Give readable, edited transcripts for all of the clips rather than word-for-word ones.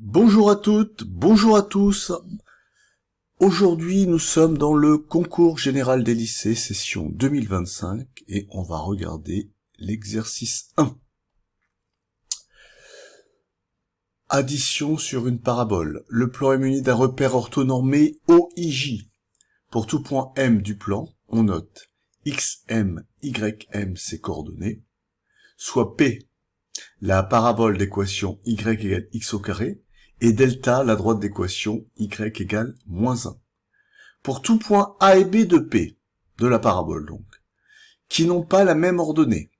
Bonjour à toutes, bonjour à tous. Aujourd'hui, nous sommes dans le concours général des lycées, session 2025, et on va regarder l'exercice 1. Addition sur une parabole. Le plan est muni d'un repère orthonormé OIJ. Pour tout point M du plan, on note XM, YM ses coordonnées, soit P, la parabole d'équation y égale x au carré, et delta, la droite d'équation y égale moins 1. Pour tout point A et B de P, de la parabole donc, qui n'ont pas la même ordonnée,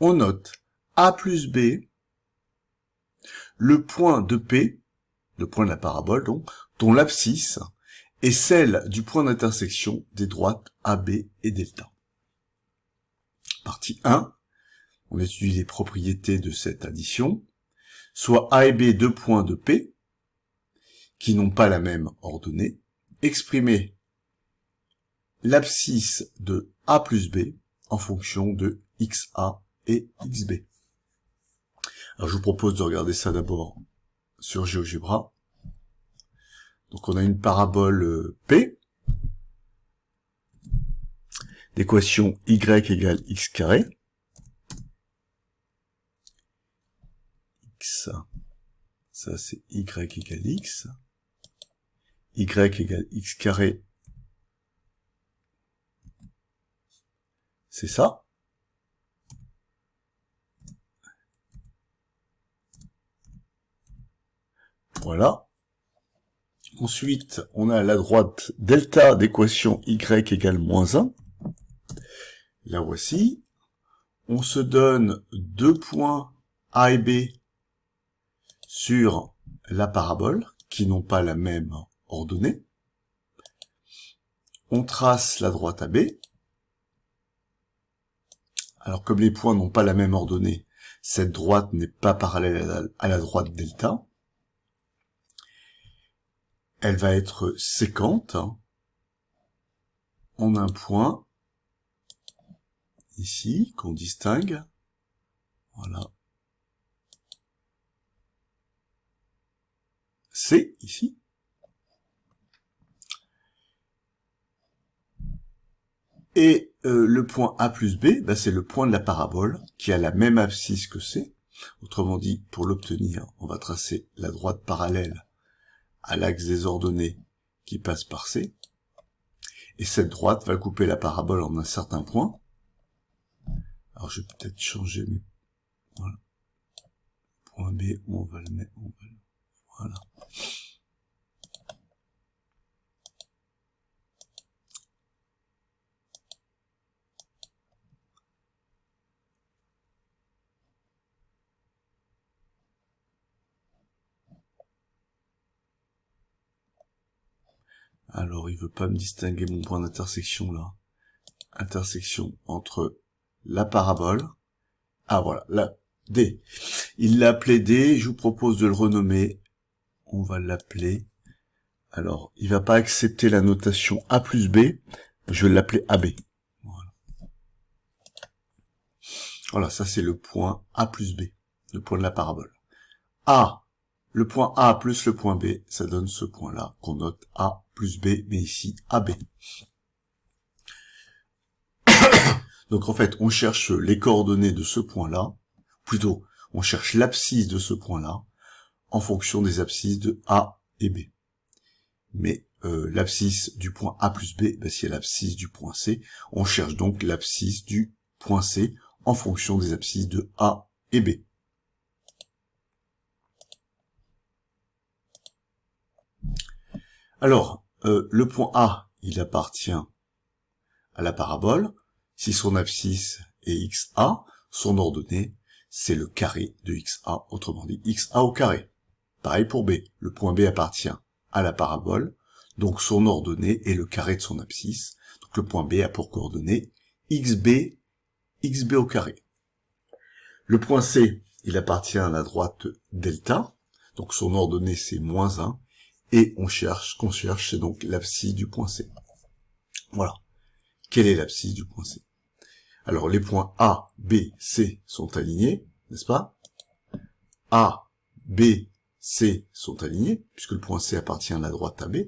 on note A plus B, le point de P, le point de la parabole donc, dont l'abscisse est celle du point d'intersection des droites AB et delta. Partie 1, on étudie les propriétés de cette addition, soit A et B deux points de P, qui n'ont pas la même ordonnée, exprimer l'abscisse de A plus B en fonction de XA et XB. Alors je vous propose de regarder ça d'abord sur GeoGebra. Donc on a une parabole P, d'équation Y égale X carré. X, ça c'est Y égale X. Y égale X carré, c'est ça. Voilà. Ensuite, on a à la droite delta d'équation y égale moins 1. La voici. On se donne deux points A et B sur la parabole, qui n'ont pas la même ordonnée. On trace la droite AB. Alors comme les points n'ont pas la même ordonnée, cette droite n'est pas parallèle à la droite delta. Elle va être séquente. On a un point ici qu'on distingue. Voilà. C ici. Et le point A plus B, c'est le point de la parabole qui a la même abscisse que C. Autrement dit, pour l'obtenir, on va tracer la droite parallèle à l'axe des ordonnées qui passe par C. Et cette droite va couper la parabole en un certain point. Alors je vais peut-être changer mes... Voilà. Point B, où on va le mettre. Voilà. Alors, il veut pas me distinguer mon point d'intersection là. Intersection entre la parabole. Ah voilà, là, D. Il l'a appelé D, je vous propose de le renommer. On va l'appeler. Alors, il va pas accepter la notation A plus B. Je vais l'appeler AB. Voilà. Voilà, ça c'est le point A plus B. Le point de la parabole. A. Le point A plus le point B, ça donne ce point-là, qu'on note A plus B, mais ici AB. Donc en fait, on cherche les coordonnées de ce point-là, plutôt, on cherche l'abscisse de ce point-là, en fonction des abscisses de A et B. Mais l'abscisse du point A plus B, c'est l'abscisse du point C, on cherche donc l'abscisse du point C, en fonction des abscisses de A et B. Alors, le point A, il appartient à la parabole. Si son abscisse est XA, son ordonnée, c'est le carré de XA, autrement dit XA au carré. Pareil pour B. Le point B appartient à la parabole, donc son ordonnée est le carré de son abscisse. Donc le point B a pour coordonnée XB, XB au carré. Le point C, il appartient à la droite delta, donc son ordonnée c'est moins 1, et ce qu'on cherche, c'est donc l'abscisse du point C. Voilà. Quelle est l'abscisse du point C? Alors, les points A, B, C sont alignés, n'est-ce pas? A, B, C sont alignés, puisque le point C appartient à la droite AB.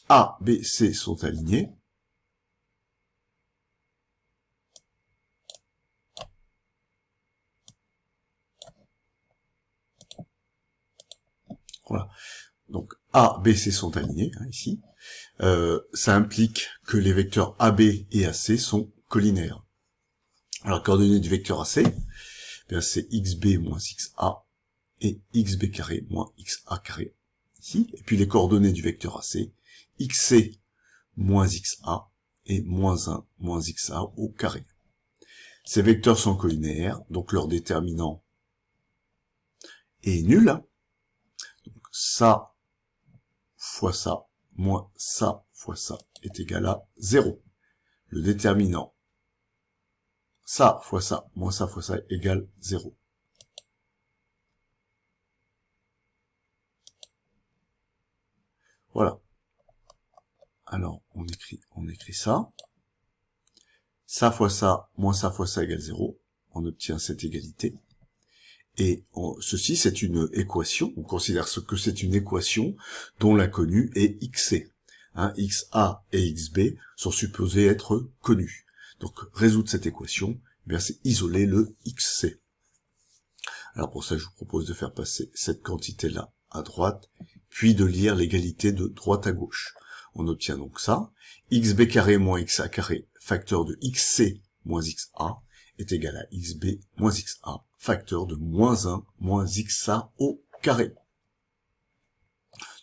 A, B, C sont alignés. Voilà. Donc A, B, C sont alignés, hein, ici. Ça implique que les vecteurs AB et AC sont collinaires. Alors, coordonnées du vecteur AC, eh bien c'est xb moins xa et xb carré moins xa carré, ici. Et puis les coordonnées du vecteur AC, xc moins xa et moins 1 moins xa au carré. Ces vecteurs sont collinaires, donc leur déterminant est nul. Donc ça fois ça moins ça fois ça est égal à 0. Le déterminant ça fois ça moins ça fois ça égale 0. Voilà. Alors, on écrit ça. Ça fois ça, moins ça fois ça égale 0. On obtient cette égalité. Et ceci, c'est une équation. On considère que c'est une équation dont l'inconnu est xc. Hein, xa et xb sont supposés être connus. Donc, résoudre cette équation, eh bien, c'est isoler le xc. Alors, pour ça, je vous propose de faire passer cette quantité-là à droite, puis de lire l'égalité de droite à gauche. On obtient donc ça. Xb carré moins xa carré, facteur de xc moins xa, est égal à xb moins xa, facteur de moins 1 moins xa au carré.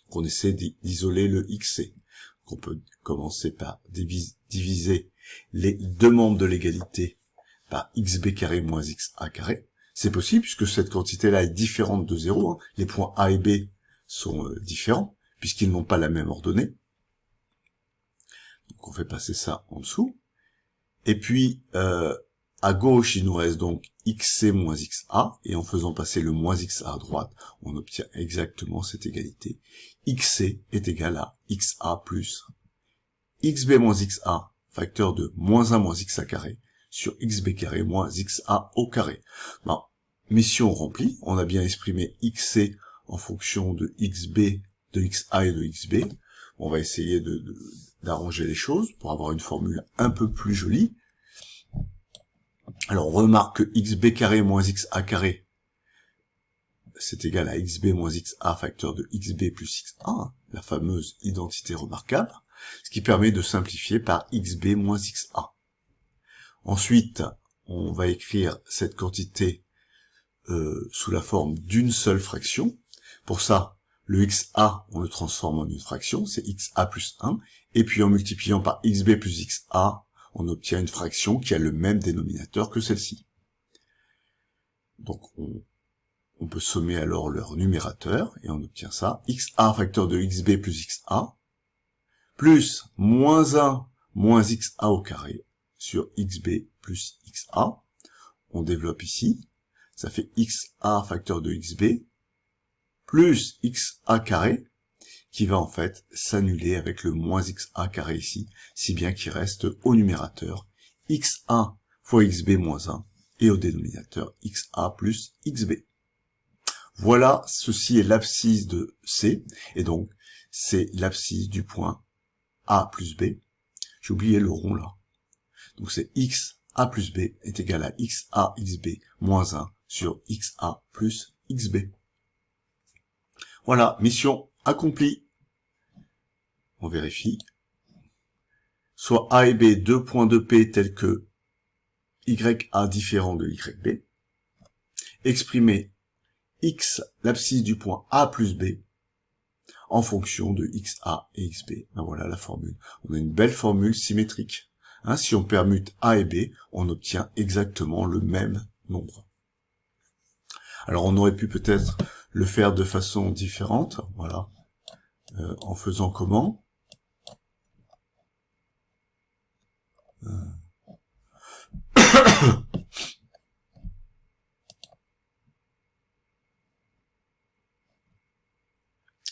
Donc on essaie d'isoler le xc. Donc on peut commencer par diviser les deux membres de l'égalité par xb carré moins xa carré. C'est possible puisque cette quantité-là est différente de 0. Hein. Les points A et B sont différents puisqu'ils n'ont pas la même ordonnée. Donc on fait passer ça en dessous. Et puis, à gauche, il nous reste donc xc moins xa, et en faisant passer le moins xa à droite, on obtient exactement cette égalité. Xc est égal à xa plus xb moins xa, facteur de moins 1 moins xa carré, sur xb carré moins xa au carré. Bon, mission remplie, on a bien exprimé xc en fonction de xb, de xa et de xb. On va essayer d'arranger les choses pour avoir une formule un peu plus jolie. Alors, on remarque que xb carré moins xa carré, c'est égal à xb moins xa facteur de xb plus xa, hein, la fameuse identité remarquable, ce qui permet de simplifier par xb moins xa. Ensuite, on va écrire cette quantité sous la forme d'une seule fraction. Pour ça, le xa, on le transforme en une fraction, c'est xa plus 1, et puis en multipliant par xb plus xa, on obtient une fraction qui a le même dénominateur que celle-ci. Donc on peut sommer alors leur numérateur, et on obtient ça, xa facteur de xb plus xa, plus moins 1 moins xa au carré, sur xb plus xa. On développe ici, ça fait xa facteur de xb, plus xa carré, qui va en fait s'annuler avec le moins xa carré ici, si bien qu'il reste au numérateur xa fois xb moins 1, et au dénominateur xa plus xb. Voilà, ceci est l'abscisse de C, et donc c'est l'abscisse du point A plus B. J'ai oublié le rond là. Donc c'est x A plus B est égal à xa xb moins 1 sur xa plus xb. Voilà, mission accomplie. On vérifie. Soit A et B, deux points de P tels que YA différent de YB. Exprimer X, l'abscisse du point A plus B, en fonction de XA et XB. Ben voilà la formule. On a une belle formule symétrique. Hein, si on permute A et B, on obtient exactement le même nombre. Alors on aurait pu peut-être le faire de façon différente. Voilà. En faisant comment ?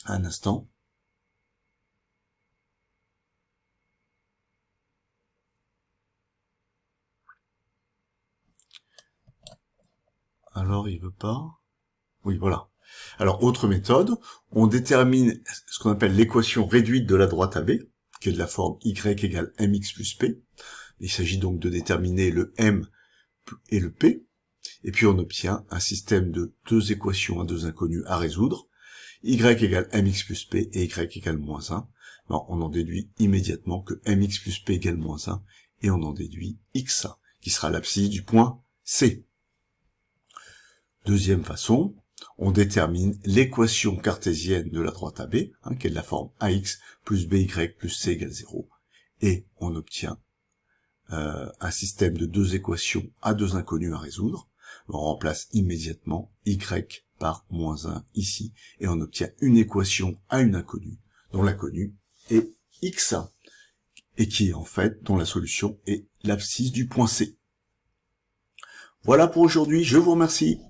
Un instant. Alors, il veut pas. Oui, voilà. Alors, autre méthode, on détermine ce qu'on appelle l'équation réduite de la droite AB, qui est de la forme y égale mx plus p. Il s'agit donc de déterminer le m et le p, et puis on obtient un système de deux équations à deux inconnues à résoudre, y égale mx plus p et y égale moins 1. Alors, on en déduit immédiatement que mx plus p égale moins 1, et on en déduit x1, qui sera l'abscisse du point C. Deuxième façon, on détermine l'équation cartésienne de la droite AB, qui est de la forme ax plus by plus c égale 0, et on obtient un système de deux équations à deux inconnues à résoudre. On remplace immédiatement y par moins 1 ici, et on obtient une équation à une inconnue, dont l'inconnue est x1, et qui est en fait, dont la solution est l'abscisse du point C. Voilà pour aujourd'hui, je vous remercie.